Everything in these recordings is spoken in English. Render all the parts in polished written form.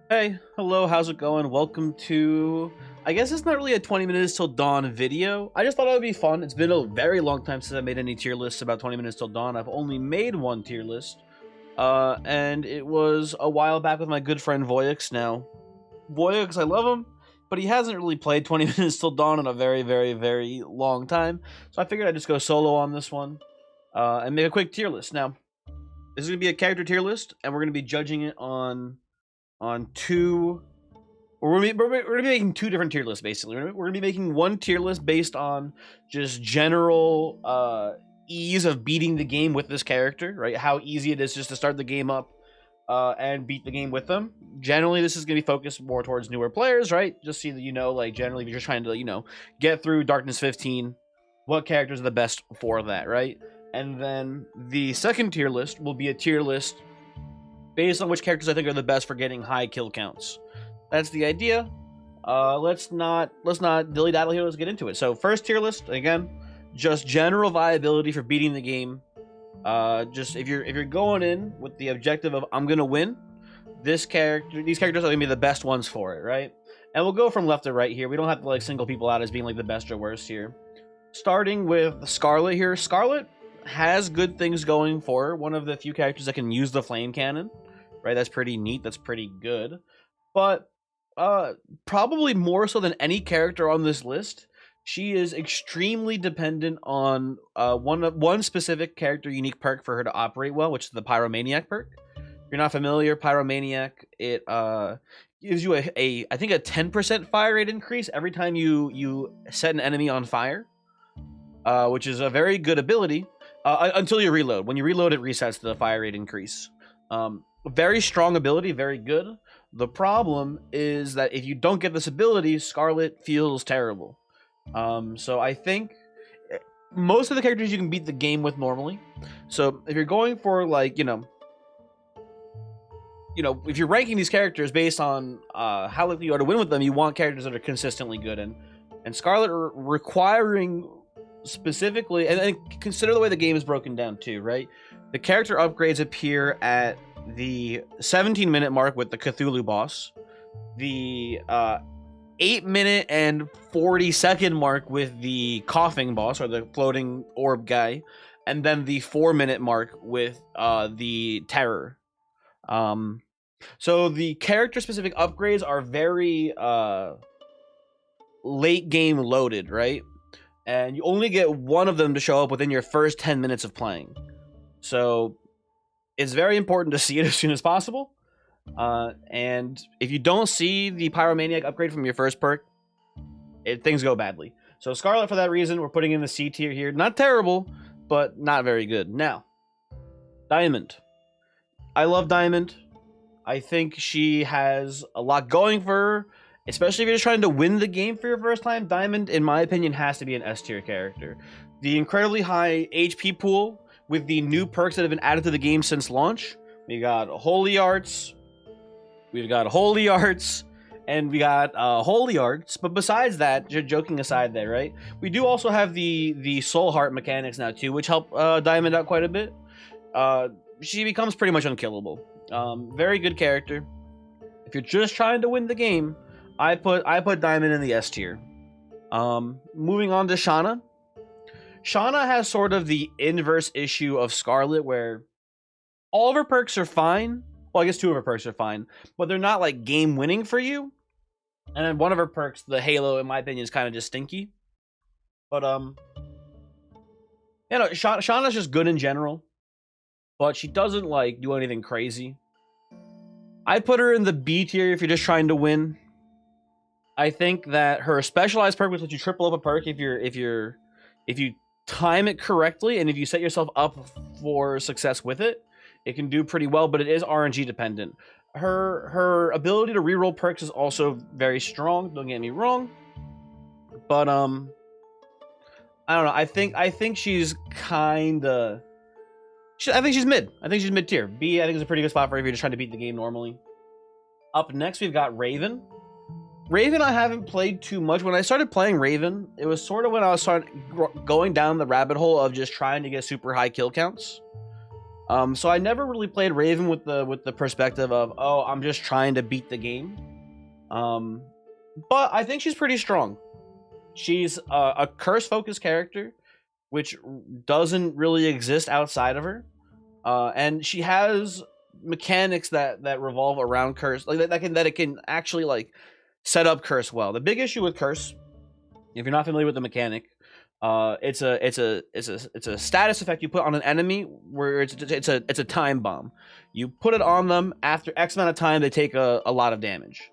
Hey, hello, how's it going? Welcome to, I guess it's not really a 20 minutes till dawn video. I just thought it would be fun. It's been a very long time since I made any tier lists about 20 minutes till dawn. I've only made one tier list, and it was a while back with my good friend Voyix. Now, Voyix, I love him, but he hasn't really played 20 minutes till dawn in a very, very, very long time. So I figured I'd just go solo on this one, and make a quick tier list. Now, this is going to be a character tier list, and we're going to be judging it on two. We're gonna be making two different tier lists basically. We're gonna be making one tier list based on just general ease of beating the game with this character, right? How easy it is just to start the game up and beat the game with them. Generally, this is gonna be focused more towards newer players, right? Just see that like generally if you're just trying to get through Darkness 15, what characters are the best for that, right? And then the second tier list will be a tier list based on which characters I think are the best for getting high kill counts. That's the idea. Let's not dilly-dally here. Let's get into it. So first tier list, again, just general viability for beating the game. Just if you're going in with the objective of I'm gonna win, these characters are gonna be the best ones for it, right? And we'll go from left to right here. We don't have to single people out as being the best or worst here. Starting with Scarlet here. Scarlet has good things going for her. One of the few characters that can use the flame cannon. Right, that's pretty neat. That's pretty good. But probably more so than any character on this list, she is extremely dependent on one specific character unique perk for her to operate well, which is the Pyromaniac perk. If you're not familiar, Pyromaniac, it gives you I think a 10% fire rate increase every time you set an enemy on fire, which is a very good ability until you reload. When you reload, it resets the fire rate increase. Very strong ability, very good. The problem is that if you don't get this ability, Scarlet feels terrible. So I think most of the characters you can beat the game with normally. So if you're going for if you're ranking these characters based on how likely you are to win with them, you want characters that are consistently good. And Scarlet requiring specifically, and consider the way the game is broken down too, right? The character upgrades appear at the 17-minute mark with the Cthulhu boss, the 8-minute and 40-second mark with the coughing boss or the floating orb guy, and then the 4-minute mark with the terror. So the character specific upgrades are very late game loaded, right? And you only get one of them to show up within your first 10 minutes of playing. So it's very important to see it as soon as possible. And if you don't see the Pyromaniac upgrade from your first perk, things go badly. So Scarlet, for that reason, we're putting in the C tier here. Not terrible, but not very good. Now, Diamond. I love Diamond. I think she has a lot going for her, especially if you're just trying to win the game for your first time. Diamond, in my opinion, has to be an S tier character. The incredibly high HP pool with the new perks that have been added to the game since launch. We got Holy Arts. We've got Holy Arts. And we got Holy Arts. But besides that, joking aside there, right? We do also have the Soul Heart mechanics now too, which help Diamond out quite a bit. She becomes pretty much unkillable. Very good character. If you're just trying to win the game, I put Diamond in the S tier. Moving on to Shauna. Shauna has sort of the inverse issue of Scarlet, where all of her perks are fine. Well, I guess two of her perks are fine, but they're not game winning for you. And then one of her perks, the Halo, in my opinion, is kind of just stinky. But Shauna's just good in general, but she doesn't do anything crazy. I put her in the B tier if you're just trying to win. I think that her specialized perk, which lets you triple up a perk if you time it correctly, and if you set yourself up for success with it, it can do pretty well, but it is RNG dependent. Her ability to reroll perks is also very strong, don't get me wrong. But I don't know. I think she's kinda I think she's mid. I think she's mid tier. B, I think is a pretty good spot for if you're just trying to beat the game normally. Up next we've got Raven. Raven I haven't played too much. When I started playing Raven, it was sort of when I was going down the rabbit hole of just trying to get super high kill counts. So I never really played Raven with the perspective of, oh, I'm just trying to beat the game. But I think she's pretty strong. She's a curse-focused character, which doesn't really exist outside of her. And she has mechanics that revolve around curse, like that it can actually like set up curse well. The big issue with curse, if you're not familiar with the mechanic, it's a status effect you put on an enemy where it's a time bomb. You put it on them after X amount of time, they take a lot of damage.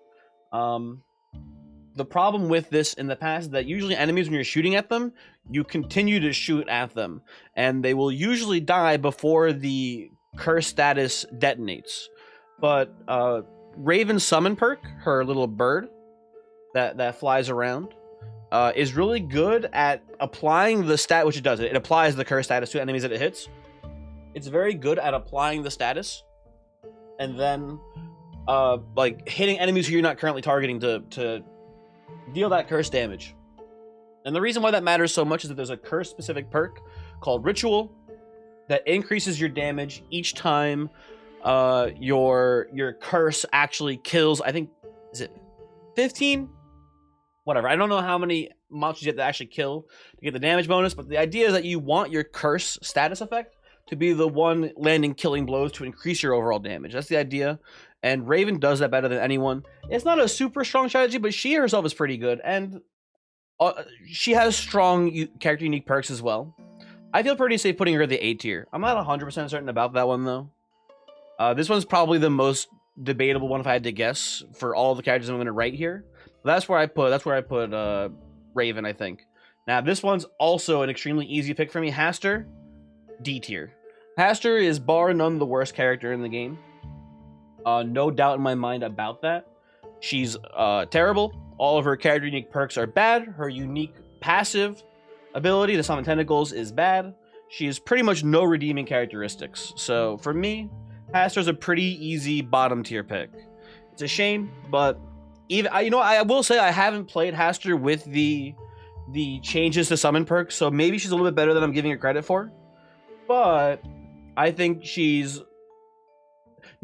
The problem with this in the past is that usually enemies, when you're shooting at them, you continue to shoot at them, and they will usually die before the curse status detonates. But Raven's summon perk, her little bird that flies around, is really good at applying the stat, which it does. It applies the curse status to enemies that it hits. It's very good at applying the status, and then like hitting enemies who you're not currently targeting to deal that curse damage. And the reason why that matters so much is that there's a curse specific perk called Ritual that increases your damage each time your curse actually kills. I think, is it 15? Whatever. I don't know how many monsters you have to actually kill to get the damage bonus, but the idea is that you want your curse status effect to be the one landing killing blows to increase your overall damage. That's the idea. And Raven does that better than anyone. It's not a super strong strategy, but she herself is pretty good. And she has strong character unique perks as well. I feel pretty safe putting her at the A tier. I'm not 100% certain about that one, though. This one's probably the most debatable one if I had to guess for all the characters I'm going to write here. That's where I put Raven, I think. Now, this one's also an extremely easy pick for me. Haster, D tier. Haster is bar none the worst character in the game. No doubt in my mind about that. She's terrible. All of her character unique perks are bad. Her unique passive ability to summon tentacles is bad. She has pretty much no redeeming characteristics. So for me, Haster's a pretty easy bottom tier pick. It's a shame, but even I will say I haven't played Haster with the changes to summon perks, so maybe she's a little bit better than I'm giving her credit for. But I think she's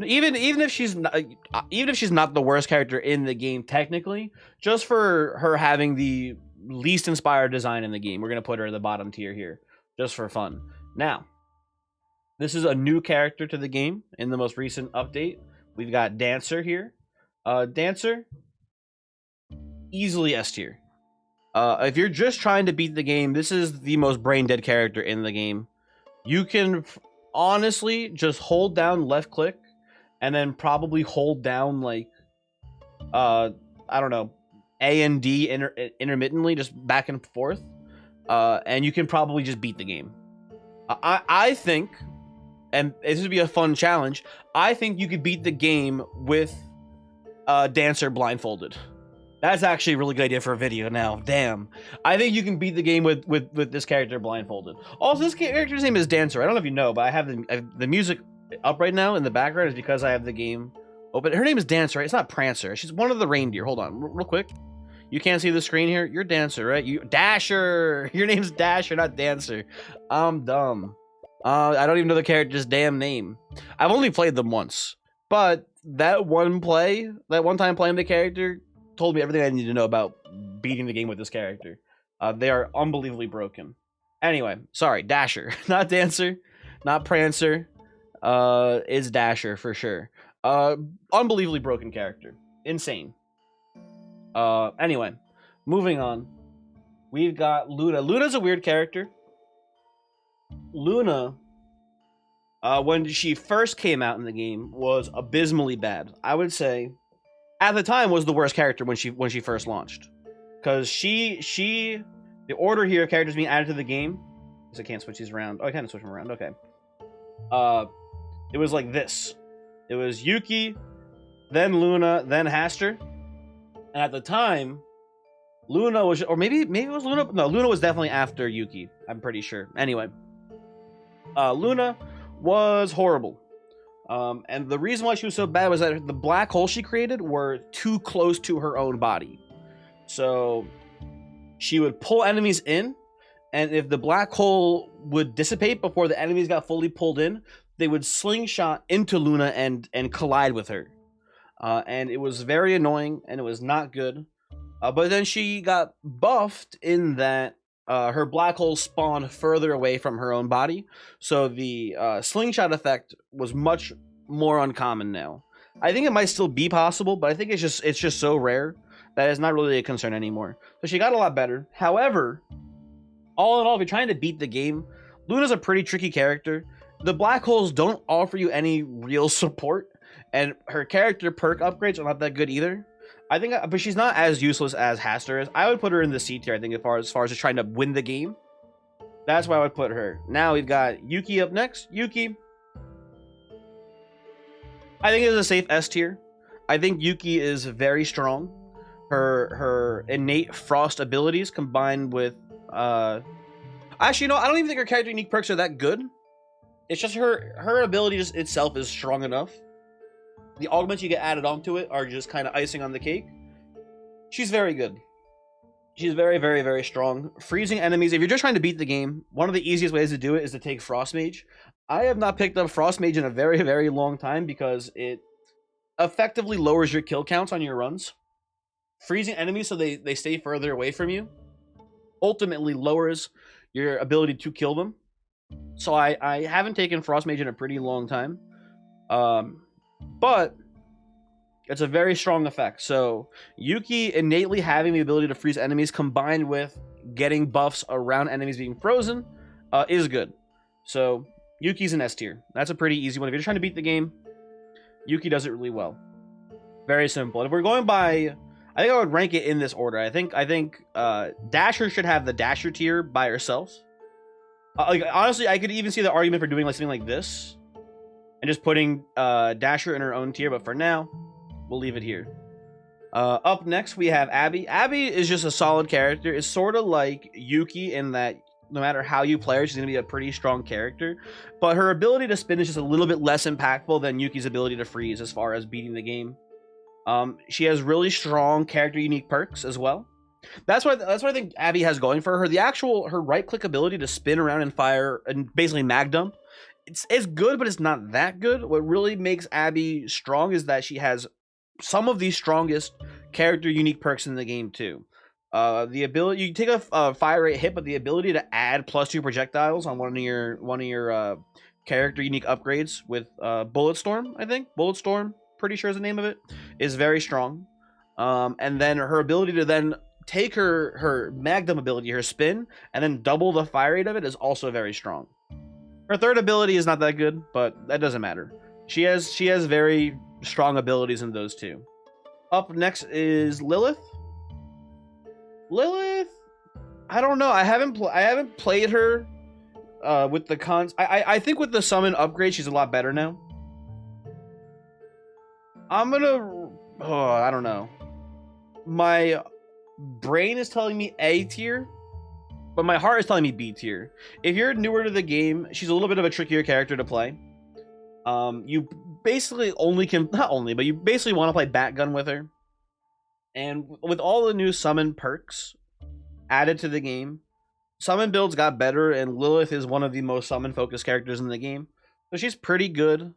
even if she's not the worst character in the game technically, just for her having the least inspired design in the game, we're gonna put her in the bottom tier here just for fun. Now, this is a new character to the game in the most recent update. We've got Dancer here. Dancer, easily S tier. If you're just trying to beat the game, this is the most brain dead character in the game. You can honestly just hold down left click and then probably hold down like I don't know, A and D intermittently, just back and forth, and you can probably just beat the game. I think, and this would be a fun challenge, I think you could beat the game with Dancer blindfolded. That's actually a really good idea for a video now. Damn. I think you can beat the game with this character blindfolded. Also, this character's name is Dancer. I don't know if you know, but I have the music up right now in the background is because I have the game open. Her name is Dancer, right? It's not Prancer. She's one of the reindeer. Hold on, real quick. You can't see the screen here? You're Dancer, right? You Dasher! Your name's Dasher, not Dancer. I'm dumb. I don't even know the character's damn name. I've only played them once. But that one time playing the character told me everything I need to know about beating the game with this character. They are unbelievably broken. Anyway, sorry, Dasher. Not Dancer, not Prancer. Is Dasher for sure. Unbelievably broken character. Insane. Anyway, moving on. We've got Luna. Luna's a weird character. Luna, when she first came out in the game, was abysmally bad. I would say, at the time, was the worst character when she first launched. Because the order here of characters being added to the game, because I can't switch these around. Oh, I can switch them around. Okay. It was like this. It was Yuki, then Luna, then Haster. And at the time, Luna was, or maybe it was Luna. No, Luna was definitely after Yuki. I'm pretty sure. Anyway, Luna was horrible. And the reason why she was so bad was that the black holes she created were too close to her own body. So she would pull enemies in, and if the black hole would dissipate before the enemies got fully pulled in, they would slingshot into Luna and collide with her. And it was very annoying, and it was not good. But then she got buffed in that her black hole spawned further away from her own body, so the slingshot effect was much more uncommon now. I think it might still be possible, but I think it's just so rare that it's not really a concern anymore. So she got a lot better. However, all in all, if you're trying to beat the game, Luna's a pretty tricky character. The black holes don't offer you any real support, and her character perk upgrades are not that good either. I think, but she's not as useless as Haster is. I would put her in the C tier, I think, as far as just trying to win the game. That's why I would put her. Now we've got Yuki up next. Yuki, I think, is a safe S tier. I think Yuki is very strong. Her innate frost abilities combined with actually, no, I don't even think her character unique perks are that good. It's just her ability just itself is strong enough. The augments you get added onto it are just kind of icing on the cake. She's very good. She's very, very, very strong. Freezing enemies. If you're just trying to beat the game, one of the easiest ways to do it is to take Frost Mage. I have not picked up Frost Mage in a very, very long time because it effectively lowers your kill counts on your runs. Freezing enemies so they stay further away from you ultimately lowers your ability to kill them. So I haven't taken Frost Mage in a pretty long time. But it's a very strong effect. So Yuki innately having the ability to freeze enemies combined with getting buffs around enemies being frozen is good. So Yuki's an S tier. That's a pretty easy one. If you're just trying to beat the game, Yuki does it really well. Very simple. And if we're going by, I think I would rank it in this order. I think Dasher should have the Dasher tier by herself. Like, honestly, I could even see the argument for doing like something like this and just putting Dasher in her own tier, but for now, we'll leave it here. Up next, we have Abby. Abby is just a solid character. It's sort of like Yuki in that no matter how you play her, she's going to be a pretty strong character. But her ability to spin is just a little bit less impactful than Yuki's ability to freeze as far as beating the game. She has really strong character unique perks as well. That's what I think Abby has going for her. Her right click ability to spin around and fire and basically mag dump. It's good, but it's not that good. What really makes Abby strong is that she has some of the strongest character unique perks in the game too. The ability, you take a fire rate hit, but the ability to add +2 projectiles on one of your character unique upgrades with Bulletstorm, I think Bulletstorm, pretty sure is the name of it, is very strong. And then her ability to then take her Magnum ability, her spin, and then double the fire rate of it is also very strong. Her third ability is not that good, but that doesn't matter. She has very strong abilities in those two. Up next is Lilith. Lilith, I don't know. I haven't played her with the cons. I think with the summon upgrade, she's a lot better now. I don't know. My brain is telling me A tier, but my heart is telling me B tier. If you're newer to the game, she's a little bit of a trickier character to play. You basically you basically want to play Batgun with her. And with all the new summon perks added to the game, summon builds got better, and Lilith is one of the most summon focused characters in the game. So she's pretty good,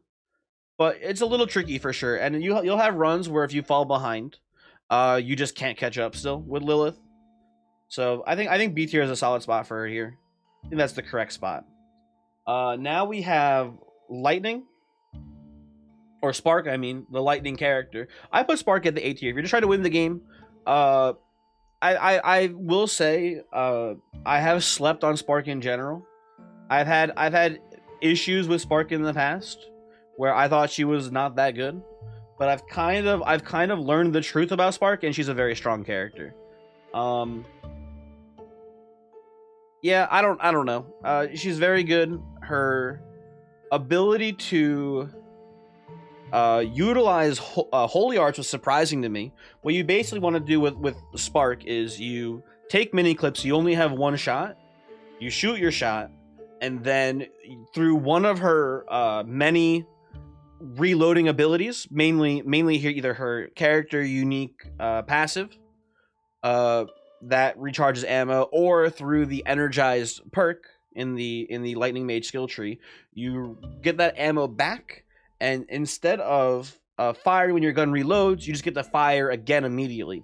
but it's a little tricky for sure. And you'll have runs where if you fall behind, you just can't catch up still with Lilith. So I think B tier is a solid spot for her here. I think that's the correct spot. Now we have Lightning. Or Spark, I mean, the Lightning character. I put Spark at the A tier. If you're just trying to win the game, I will say I have slept on Spark in general. I've had issues with Spark in the past where I thought she was not that good, but I've kind of learned the truth about Spark, and she's a very strong character. Yeah, I don't know. She's very good. Her ability to utilize Holy Arts was surprising to me. What you basically want to do with Spark is you take mini clips. You only have one shot. You shoot your shot, and then through one of her many reloading abilities, mainly here either her character unique passive that recharges ammo, or through the energized perk, in the Lightning Mage skill tree, you get that ammo back, and instead of fire when your gun reloads, you just get to fire again immediately.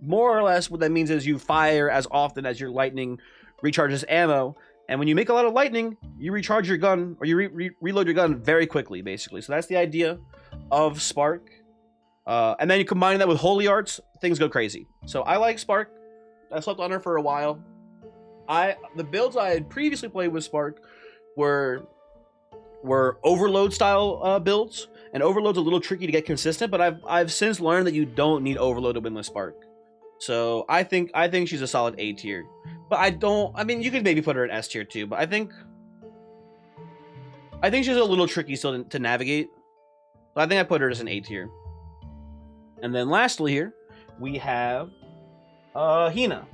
More or less, what that means is you fire as often as your lightning recharges ammo, and when you make a lot of lightning, you recharge your gun, or you reload your gun very quickly, basically. So that's the idea of Spark. And then you combine that with Holy Arts, things go crazy. So I like Spark. I slept on her for a while. The builds I had previously played with Spark were overload style builds, and overload's a little tricky to get consistent, but I've since learned that you don't need overload to win with Spark. So I think she's a solid A tier. But I mean, you could maybe put her in S tier too, but I think she's a little tricky still to navigate. So I think I put her as an A tier. And then lastly here, we have Hina.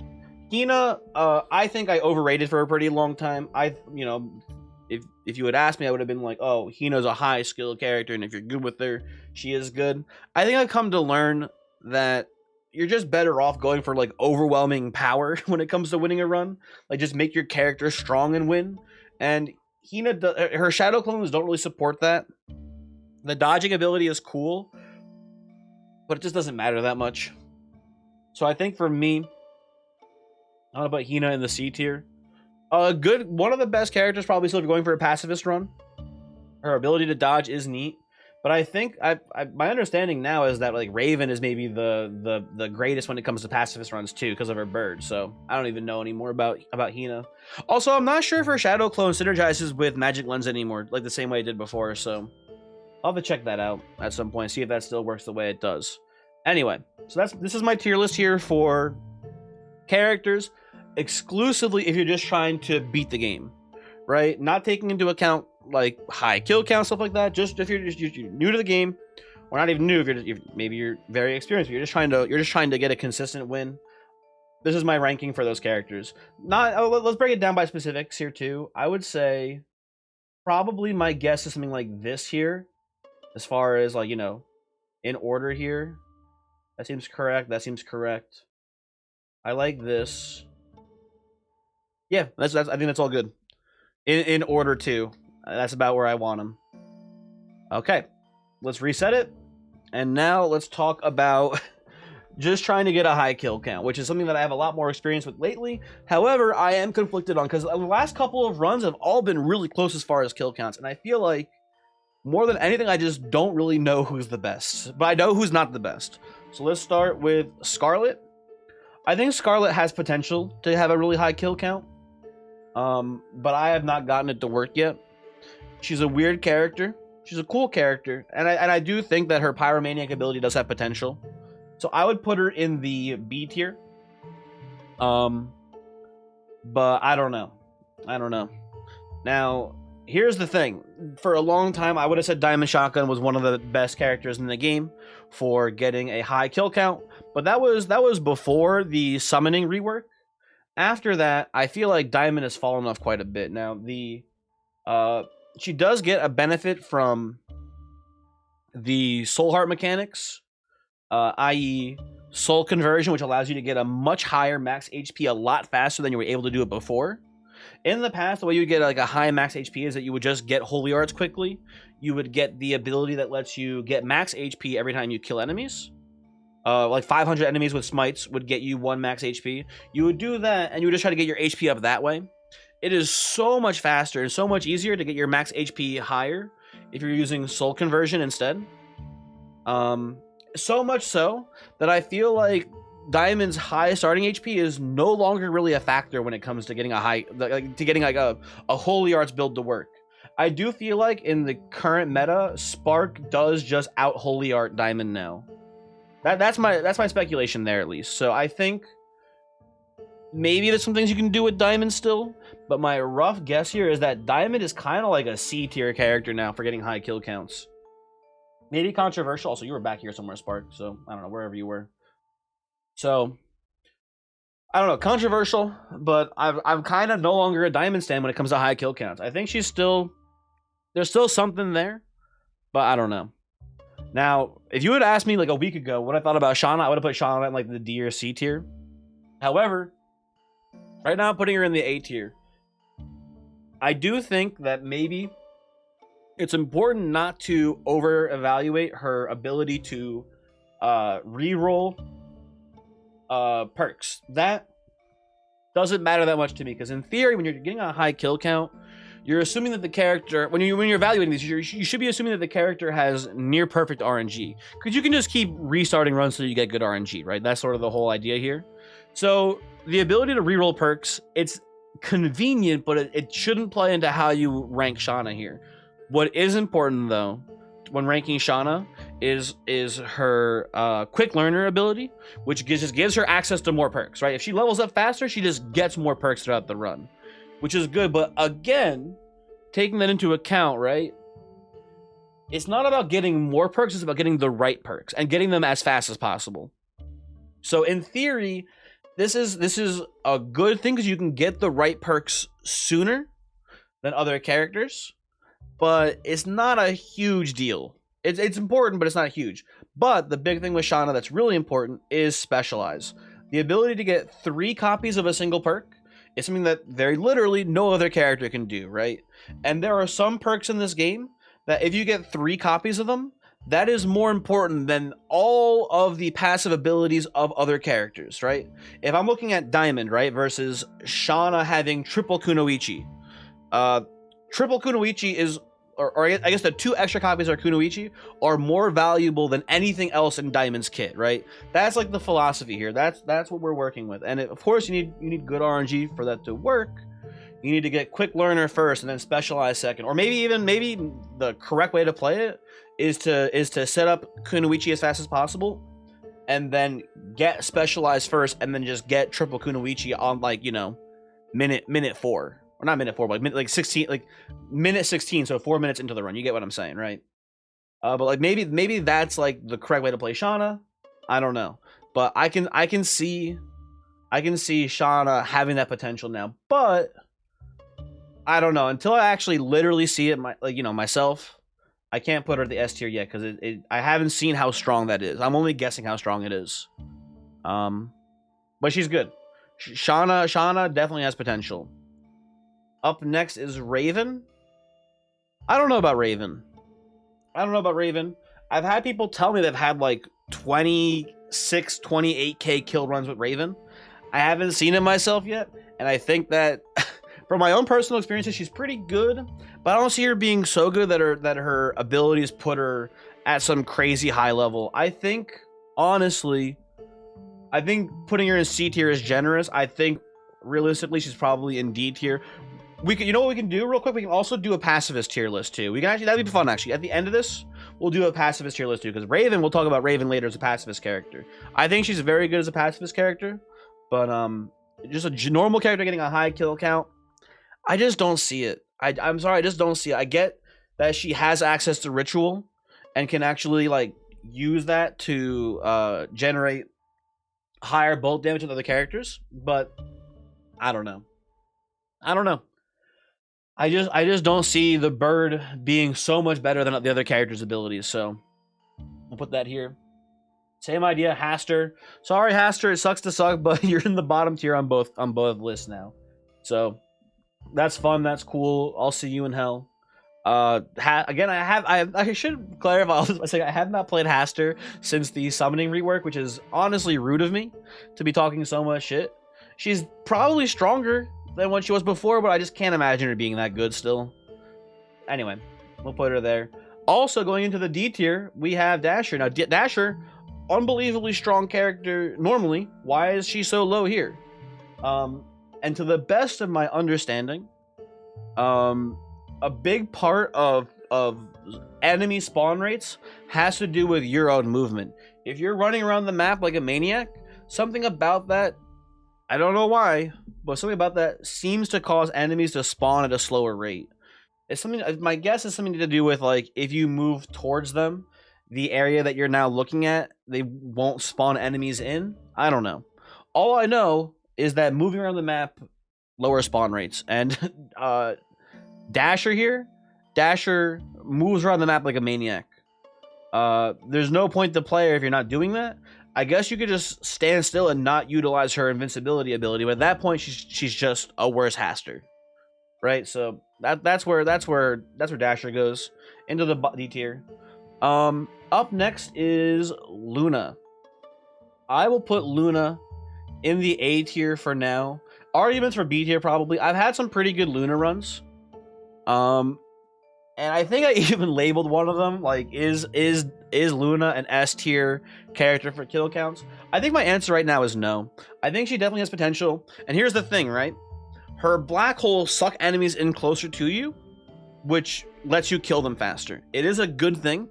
Hina, I think I overrated for a pretty long time. If you had asked me, I would have been like, oh, Hina's a high skill character, and if you're good with her, she is good. I think I've come to learn that you're just better off going for like overwhelming power when it comes to winning a run. Like, just make your character strong and win. And Hina, her shadow clones don't really support that. The dodging ability is cool, but it just doesn't matter that much. So I think for me, I don't know about Hina in the C tier. One of the best characters, probably still if you're going for a pacifist run. Her ability to dodge is neat. But I think my understanding now is that like Raven is maybe the greatest when it comes to pacifist runs too, because of her bird. So I don't even know anymore about Hina. Also, I'm not sure if her shadow clone synergizes with Magic Lens anymore, like the same way it did before. So I'll have to check that out at some point, see if that still works the way it does. Anyway, so this is my tier list here for characters, exclusively if you're just trying to beat the game, right? Not taking into account like high kill count, stuff like that. Just if you're new to the game, or not even new, if maybe you're very experienced, but you're just trying to get a consistent win. This is my ranking for those characters. Let's break it down by specifics here too. I would say probably my guess is something like this here, as far as like, you know, in order here. That seems correct. That seems correct. I like this. Yeah, that's I think that's all good. In order too. That's about where I want them. Okay, let's reset it. And now let's talk about just trying to get a high kill count, which is something that I have a lot more experience with lately. However, I am conflicted on, because the last couple of runs have all been really close as far as kill counts. And I feel like more than anything, I just don't really know who's the best. But I know who's not the best. So let's start with Scarlet. I think Scarlet has potential to have a really high kill count. But I have not gotten it to work yet. She's a weird character. She's a cool character. And I do think that her Pyromaniac ability does have potential. So I would put her in the B tier. But I don't know. Now, here's the thing. For a long time, I would have said Diamond Shotgun was one of the best characters in the game for getting a high kill count. But that was before the summoning rework. After that, I feel like Diamond has fallen off quite a bit. Now, she does get a benefit from the Soul Heart mechanics, i.e. Soul Conversion, which allows you to get a much higher max HP a lot faster than you were able to do it before. In the past, the way you get like a high max HP is that you would just get Holy Arts quickly. You would get the ability that lets you get max HP every time you kill enemies. Like 500 enemies with smites would get you 1 max HP. You would do that, and you would just try to get your HP up that way. It is so much faster and so much easier to get your max HP higher if you're using Soul Conversion instead. So much so that I feel like Diamond's high starting HP is no longer really a factor when it comes to getting a Holy Arts build to work. I do feel like in the current meta, Spark does just out Holy Art Diamond now. That's my speculation there, at least. So I think maybe there's some things you can do with Diamond still, but my rough guess here is that Diamond is kind of like a C tier character now for getting high kill counts. Maybe controversial. Also, you were back here somewhere, Spark, so I don't know, wherever you were. So I don't know, controversial, but I'm kind of no longer a Diamond stan when it comes to high kill counts. I think there's still something there, but I don't know. Now, if you had asked me like a week ago what I thought about Shauna, I would have put Shauna in like the D or C tier. However, right now I'm putting her in the A tier. I do think that maybe it's important not to over-evaluate her ability to re-roll perks. That doesn't matter that much to me, because in theory, when you're getting a high kill count, you're assuming that the character, when you're evaluating these, you should be assuming that the character has near perfect RNG, because you can just keep restarting runs so you get good RNG, right? That's sort of the whole idea here. So the ability to reroll perks, it's convenient, but it shouldn't play into how you rank Shauna here. What is important though, when ranking Shauna, is her quick learner ability, which just gives her access to more perks, right? If she levels up faster, she just gets more perks throughout the run, which is good. But again, taking that into account, right? It's not about getting more perks, it's about getting the right perks and getting them as fast as possible. So in theory, this is a good thing, because you can get the right perks sooner than other characters, but it's not a huge deal. It's important, but it's not huge. But the big thing with Shauna that's really important is Specialize. The ability to get 3 copies of a single perk is something that very literally no other character can do, right? And there are some perks in this game that if you get 3 copies of them, that is more important than all of the passive abilities of other characters, right? If I'm looking at Diamond, right, versus Shauna having triple Kunoichi, triple Kunoichi is, or I guess the 2 extra copies of Kunoichi are more valuable than anything else in Diamond's kit, right? That's like the philosophy here. That's what we're working with. And of course, you need good RNG for that to work. You need to get quick learner first and then Specialize second, or maybe the correct way to play it is to set up Kunoichi as fast as possible, and then get Specialize first, and then just get triple Kunoichi on, like, you know, minute 4. Or not minute 4, but like 16, like minute 16, so 4 minutes into the run. You get what I'm saying, right? But like maybe that's like the correct way to play Shauna. I don't know, but I can see Shauna having that potential now. But I don't know, until I actually literally see it, myself. I can't put her at the S tier yet, because I haven't seen how strong that is. I'm only guessing how strong it is. But she's good. Shauna definitely has potential. Up next is Raven. I don't know about Raven. I've had people tell me they've had like 26, 28k kill runs with Raven. I haven't seen it myself yet, and I think that from my own personal experiences, she's pretty good, but I don't see her being so good that her abilities put her at some crazy high level. I think, honestly, putting her in C tier is generous. I think realistically she's probably in D tier. You know what we can do real quick? We can also do a Pacifist tier list too. We can actually, that'd be fun actually. At the end of this, we'll do a Pacifist tier list too, because Raven, we'll talk about Raven later as a Pacifist character. I think she's very good as a Pacifist character, but just a normal character getting a high kill count, I just don't see it. I'm sorry, I just don't see it. I get that she has access to ritual and can actually like use that to generate higher bolt damage than other characters, but I don't know. I just don't see the bird being so much better than the other characters' abilities, so I'll put that here. Same idea, Haster. Sorry, Haster, it sucks to suck, but you're in the bottom tier on both lists now. So that's fun, that's cool. I'll see you in hell. Again, I should clarify, I have not played Haster since the summoning rework, which is honestly rude of me to be talking so much shit. She's probably stronger than what she was before, but I just can't imagine her being that good still. Anyway, we'll put her there. Also, going into the D tier, we have Dasher. Now, Dasher, unbelievably strong character normally. Why is she so low here? And to the best of my understanding, a big part of enemy spawn rates has to do with your own movement. If you're running around the map like a maniac, something about that, I don't know why, but something about that seems to cause enemies to spawn at a slower rate. It's something, my guess is something to do with, like, if you move towards them, the area that you're now looking at, they won't spawn enemies in. I don't know. All I know is that moving around the map lower spawn rates. And Dasher moves around the map like a maniac. There's no point to play her if you're not doing that. I guess you could just stand still and not utilize her invincibility ability, but at that point she's just a worse Haster. right? So that's where Dasher goes into the D tier. Up next is Luna. I will put Luna in the A tier for now. Arguments for B tier probably. I've had some pretty good Luna runs. And I think I even labeled one of them like is Luna an S tier character for kill counts? I think my answer right now is no. I think she definitely has potential. And here's the thing, right? Her black holes suck enemies in closer to you, which lets you kill them faster. It is a good thing,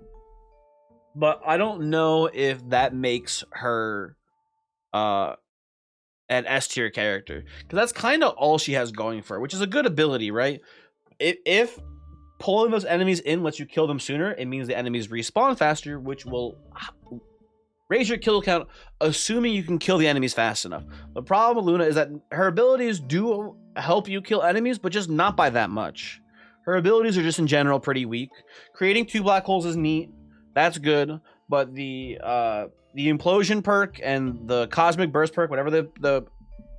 but I don't know if that makes her an S tier character, because that's kind of all she has going for her, which is a good ability, right? If pulling those enemies in lets you kill them sooner, it means the enemies respawn faster, which will raise your kill count, assuming you can kill the enemies fast enough. The problem with Luna is that her abilities do help you kill enemies, but just not by that much. Her abilities are just in general pretty weak. Creating 2 black holes is neat. That's good, but the implosion perk and the cosmic burst perk, whatever the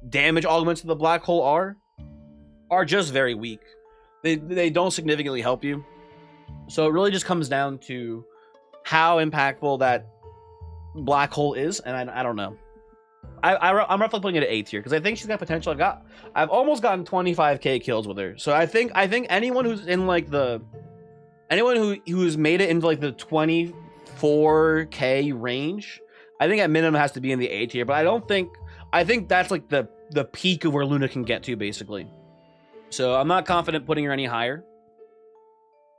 damage augments of the black hole are just very weak. They don't significantly help you. So it really just comes down to how impactful that black hole is, and I don't know. I'm roughly putting it at A tier because I think she's got potential. I've almost gotten 25k kills with her. So I think anyone who's in like who's made it into like the 24k range, I think at minimum has to be in the A tier. But I think that's like the peak of where Luna can get to, basically. So I'm not confident putting her any higher,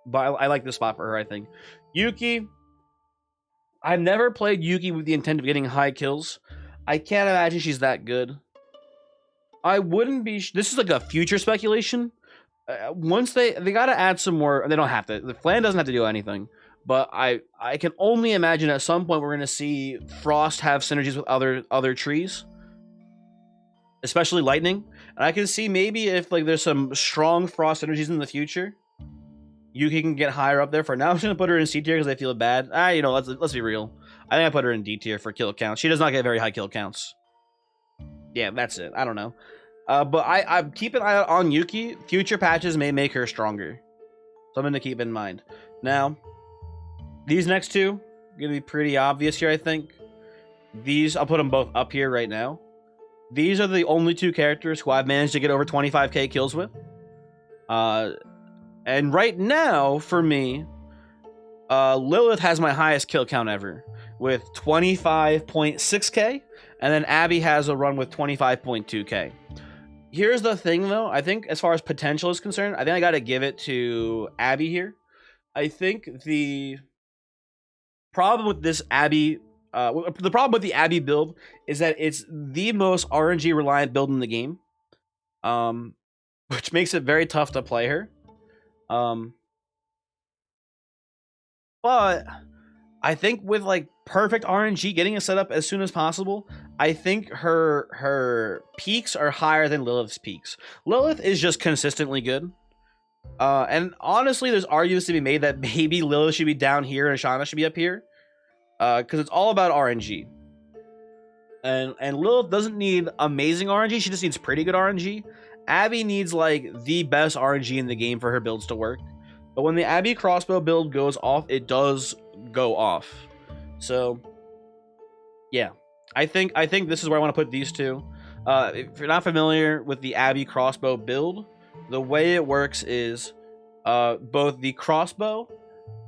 but I like this spot for her, I think. Yuki, I've never played Yuki with the intent of getting high kills. I can't imagine she's that good. I wouldn't be... This is like a future speculation. Once they got to add some more... They don't have to. The Flan doesn't have to do anything. But I can only imagine at some point we're going to see Frost have synergies with other trees. Especially Lightning. And I can see maybe if like there's some strong Frost synergies in the future, Yuki can get higher up there. For now, I'm just going to put her in C tier because I feel bad. You know, let's be real. I think I put her in D tier for kill counts. She does not get very high kill counts. Yeah, that's it. I don't know. But I keep an eye out on Yuki. Future patches may make her stronger. Something to keep in mind. Now, these next two are going to be pretty obvious here, I think. These, I'll put them both up here right now. These are the only 2 characters who I've managed to get over 25k kills with. And right now, for me, Lilith has my highest kill count ever with 25.6k. And then Abby has a run with 25.2k. Here's the thing, though. I think as far as potential is concerned, I think I got to give it to Abby here. I think the problem with this Abby... the problem with the Abby build is that it's the most RNG reliant build in the game, which makes it very tough to play her. But I think with like perfect RNG, getting it set up as soon as possible, I think her peaks are higher than Lilith's peaks. Lilith is just consistently good. And honestly, there's arguments to be made that maybe Lilith should be down here and Shauna should be up here. Because it's all about RNG. And Lilith doesn't need amazing RNG, she just needs pretty good RNG. Abby needs like the best RNG in the game for her builds to work. But when the Abby crossbow build goes off, it does go off. So yeah. I think this is where I want to put these two. If you're not familiar with the Abby crossbow build, the way it works is both the crossbow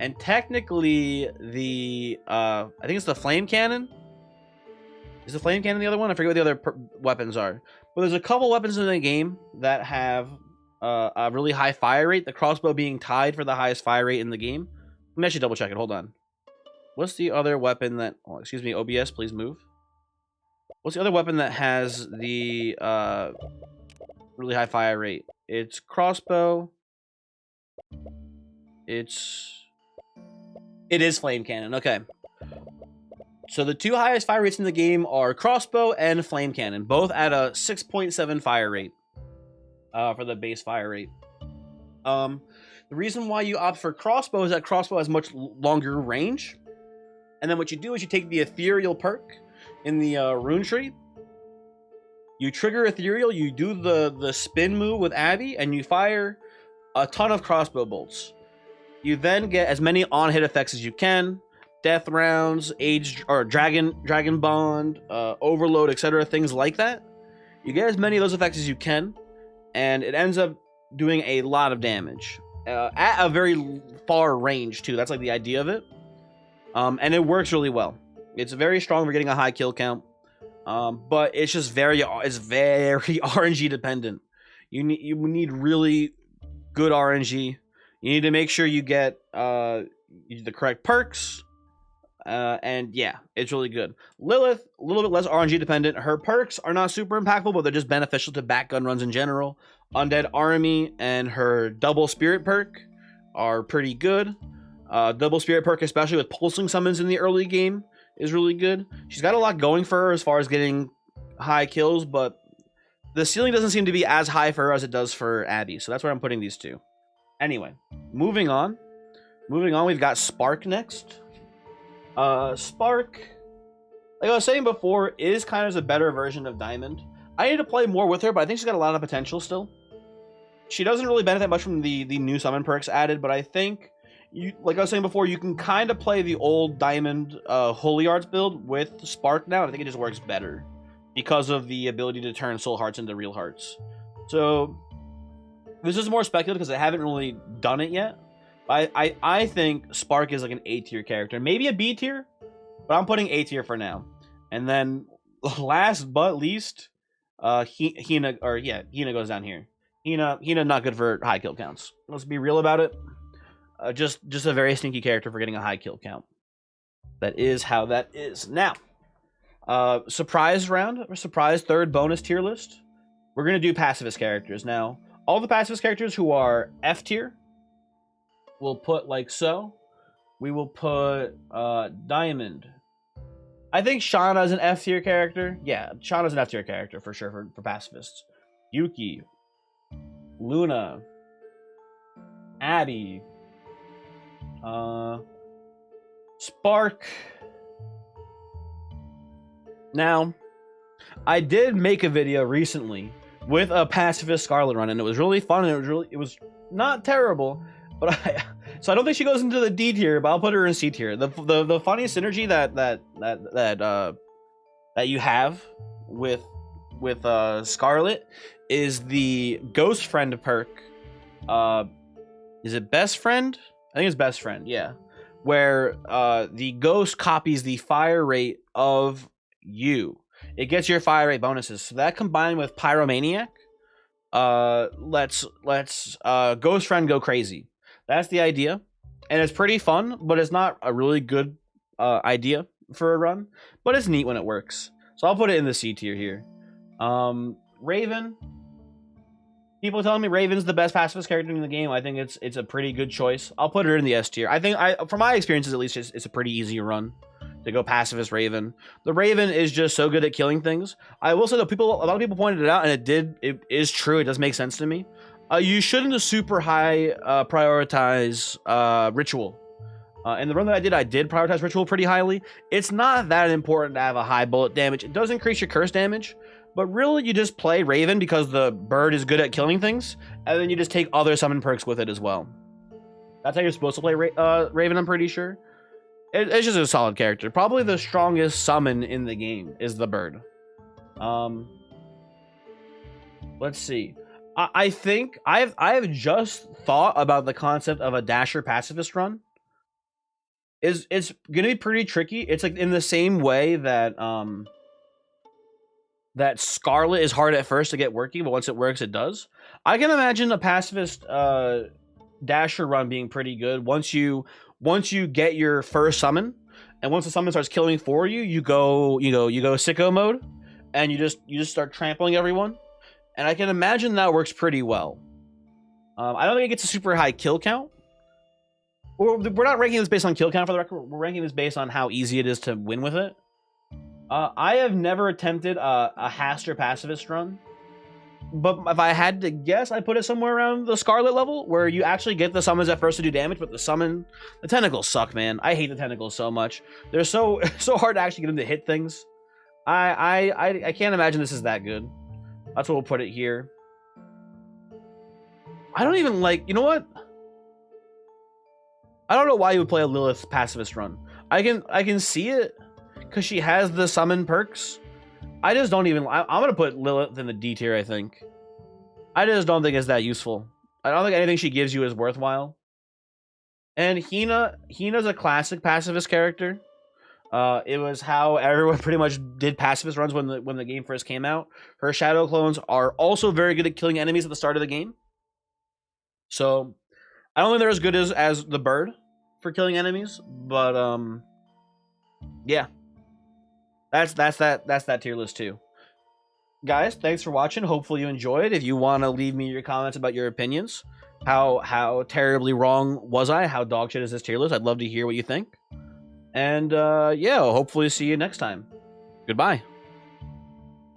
and technically the I think it's the flame cannon. Is the flame cannon the other one? I forget what the other weapons are. But there's a couple weapons in the game that have a really high fire rate. The crossbow being tied for the highest fire rate in the game. Let me actually double check it. Hold on. What's the other weapon that... Oh, excuse me, OBS, please move. What's the other weapon that has the really high fire rate? It's crossbow. It is flame cannon. Okay. So the 2 highest fire rates in the game are crossbow and flame cannon, both at a 6.7 fire rate for the base fire rate. The reason why you opt for crossbow is that crossbow has much longer range. And then what you do is you take the ethereal perk in the rune tree. You trigger Ethereal, you do the spin move with Abby, and you fire a ton of crossbow bolts. You then get as many on-hit effects as you can. Death rounds, age or dragon bond, overload, etc. Things like that. You get as many of those effects as you can, and it ends up doing a lot of damage at a very far range too. That's like the idea of it, and it works really well. It's very strong for getting a high kill count, but it's just very RNG dependent. You need really good RNG. You need to make sure you get the correct perks. And yeah, it's really good. Lilith, a little bit less RNG dependent. Her perks are not super impactful, but they're just beneficial to backgun runs in general. Undead Army and her double spirit perk are pretty good. Double spirit perk, especially with pulsing summons in the early game, is really good. She's got a lot going for her as far as getting high kills, but the ceiling doesn't seem to be as high for her as it does for Abby. So that's where I'm putting these two. Anyway, moving on, we've got Spark next. Spark, like I was saying before, is kind of a better version of Diamond. I need to play more with her, but I think she's got a lot of potential still. She doesn't really benefit much from the new summon perks added, but I think, like I was saying before, you can kind of play the old Diamond Holy Arts build with Spark now, and I think it just works better because of the ability to turn soul hearts into real hearts. So this is more speculative because I haven't really done it yet. I think Spark is like an A tier character, maybe a B tier, but I'm putting A tier for now. And then last but least, Hina goes down here. Hina not good for high kill counts. Let's be real about it. Just a very sneaky character for getting a high kill count. That is how that is. Now, surprise round, or surprise third bonus tier list. We're gonna do pacifist characters now. All the pacifist characters who are F tier, we'll put like so. We will put Diamond. I think Shauna is an F tier character. Yeah, Shauna's an F tier character for sure for pacifists. Yuki, Luna, Abby, Spark. Now, I did make a video recently with a pacifist Scarlet run, and it was really fun, and it was not terrible. But so I don't think she goes into the D tier, but I'll put her in C tier. The funny synergy that you have with Scarlet is the Ghost Friend perk. Is it Best Friend? I think it's Best Friend. Yeah, where the ghost copies the fire rate of you. It gets your fire rate bonuses. So that combined with Pyromaniac, let's Ghost Friend go crazy. That's the idea, and it's pretty fun, but it's not a really good idea for a run, but it's neat when it works. So I'll put it in the C tier here. Raven. People are telling me Raven's the best pacifist character in the game. I think it's a pretty good choice. I'll put her in the S tier. I think from my experiences at least, it's a pretty easy run to go pacifist Raven. The Raven is just so good at killing things. I will say though, a lot of people pointed it out, and it is true. It does make sense to me. You shouldn't super high prioritize Ritual. In the run that I did prioritize Ritual pretty highly. It's not that important to have a high bullet damage. It does increase your curse damage, but really you just play Raven because the bird is good at killing things, and then you just take other summon perks with it as well. That's how you're supposed to play Raven, I'm pretty sure. It's just a solid character. Probably the strongest summon in the game is the bird. Let's see. I think I've just thought about the concept of a Dasher pacifist run. It's gonna be pretty tricky. It's like in the same way that that Scarlet is hard at first to get working, but once it works, it does. I can imagine a pacifist Dasher run being pretty good once you get your first summon, and once the summon starts killing for you, you go sicko mode, and you just start trampling everyone. And I can imagine that works pretty well. I don't think it gets a super high kill count. We're not ranking this based on kill count for the record. We're ranking this based on how easy it is to win with it. I have never attempted a Haster pacifist run. But if I had to guess, I'd put it somewhere around the Scarlet level, where you actually get the summons at first to do damage, but the tentacles suck, man. I hate the tentacles so much. They're so hard to actually get them to hit things. I can't imagine this is that good. That's what we'll put it here. I don't even like, you know what? I don't know why you would play a Lilith pacifist run. I can see it because she has the summon perks. I just don't even. I'm gonna put Lilith in the D tier. I think. I just don't think it's that useful. I don't think anything she gives you is worthwhile. And Hina's a classic pacifist character. It was how everyone pretty much did pacifist runs when the game first came out. Her shadow clones are also very good at killing enemies at the start of the game. So I don't think they're as good as the bird for killing enemies, but yeah. That's that tier list too. Guys, thanks for watching. Hopefully you enjoyed. If you want to leave me your comments about your opinions, how terribly wrong was I? How dog shit is this tier list? I'd love to hear what you think. And yeah, I'll hopefully see you next time. Goodbye.